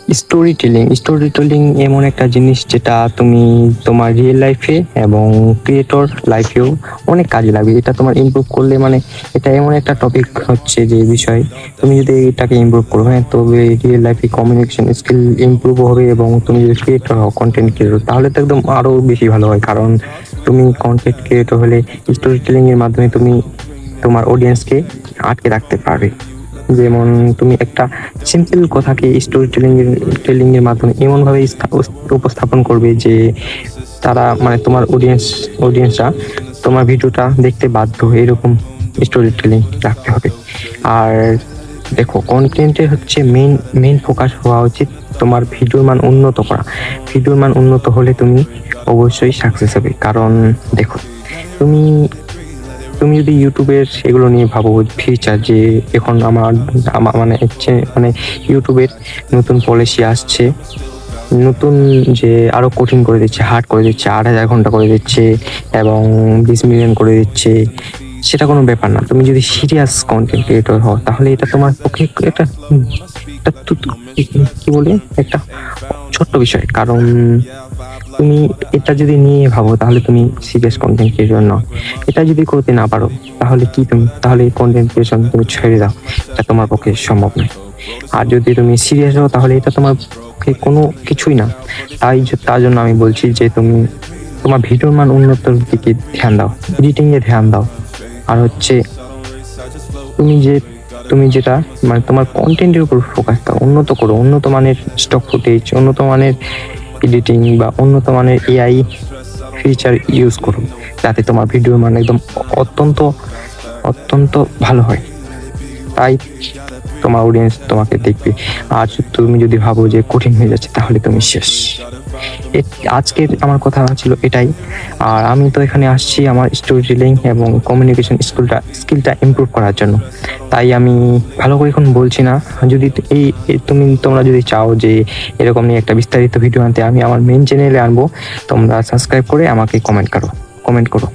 Story telling এমন একটা জিনিস যেটা তুমি তোমার রিয়েল লাইফে এবং ক্রিয়েটর লাইফেও অনেক কাজে লাগবে। এটা তোমার ইমপ্রুভ করলে মানে এটা এমন একটা টপিক হচ্ছে যে বিষয় তুমি যদি এটাকে ইমপ্রুভ করো, হ্যাঁ, তবে রিয়েল লাইফে কমিউনিকেশন স্কিল ইমপ্রুভ হবে। এবং তুমি যদি ক্রিয়েটর হও, কন্টেন্ট ক্রিয়েটর, তাহলে তো একদম আরও বেশি ভালো হয়। কারণ তুমি কন্টেন্ট ক্রিয়েটর হলে স্টোরি টেলিং এর মাধ্যমে তুমি তোমার অডিয়েন্সকে আটকে রাখতে পারবে। যেমন তুমি একটা সিম্পল কথাকে স্টোরি টেলিং এর মাধ্যমে এমনভাবে উপস্থাপন করবে যে তারা মানে তোমার অডিয়েন্সরা তোমার ভিডিওটা দেখতে বাধ্য, এরকম স্টোরি টেলিং রাখতে হবে। আর দেখো, কন্টেন্টের হচ্ছে মেইন ফোকাস হওয়া উচিত তোমার ভিডিওর মান উন্নত করা। ভিডিওর মান উন্নত হলে তুমি অবশ্যই সাকসেস হবে। কারণ দেখো, তুমি তুমি যদি ইউটিউবের এগুলো নিয়ে ভাবো ফিচার, যে এখন আমার মানে হচ্ছে মানে ইউটিউবের নতুন পলিসি আসছে, নতুন যে আরো কঠিন করে দিচ্ছে, হার্ড করে দিচ্ছে, 8,000 ঘন্টা করে দিচ্ছে এবং 20 মিলিয়ন করে দিচ্ছে। সেটা কোনো ব্যাপার না। তুমি যদি সিরিয়াস কন্টেন্ট ক্রিয়েটর হও তাহলে এটা তোমার পক্ষে একটা কি বলে একটা ছোট্ট বিষয়। কারণ তুমি এটা যদি নিয়ে ভাবো তাহলে তুমি সিরিয়াস কন্টেন্ট ক্রিয়েটর নও। এটা যদি করতে না পারো তাহলে তাহলে কন্টেন্ট ক্রিয়েশন তুমি ছেড়ে দাও, এটা তোমার পক্ষে সম্ভব নয়। আর যদি তুমি সিরিয়াস হও তাহলে এটা তোমার পক্ষে কোনো কিছুই না। তার জন্য আমি বলছি যে তুমি তোমার ভিডিওর মান উন্নতর দিকে ধ্যান দাও, এডিটিং এ ধ্যান দাও। আর হচ্ছে তুমি যেটা মানে তোমার কন্টেন্টের উপর ফোকাস দাও, উন্নত করো, উন্নত মানের স্টক ফুটেজ, উন্নত মানের এডিটিং বা উন্নত মানের এআই ফিচার ইউজ করো, যাতে তোমার ভিডিওর মান একদম অত্যন্ত অত্যন্ত ভালো হয়। তাই তোমার অডিয়েন্স তোমাকে দেখবে। আর তুমি যদি ভাবো যে কঠিন হয়ে যাচ্ছে তাহলে তুমি শেষ। আজকের আমার কথা ছিল এটাই। আর আমি তো এখানে আসছি আমার স্টোরি টেলিং এবং কমিউনিকেশন স্কিলটা ইমপ্রুভ করার জন্য। তাই আমি ভালো করে এখন বলছি না। যদি তোমরা যদি চাও যে এরকম নিয়ে একটা বিস্তারিত ভিডিও আনতে, আমি আমার মেন চ্যানেলে আনবো। তোমরা সাবস্ক্রাইব করে আমাকে কমেন্ট করো।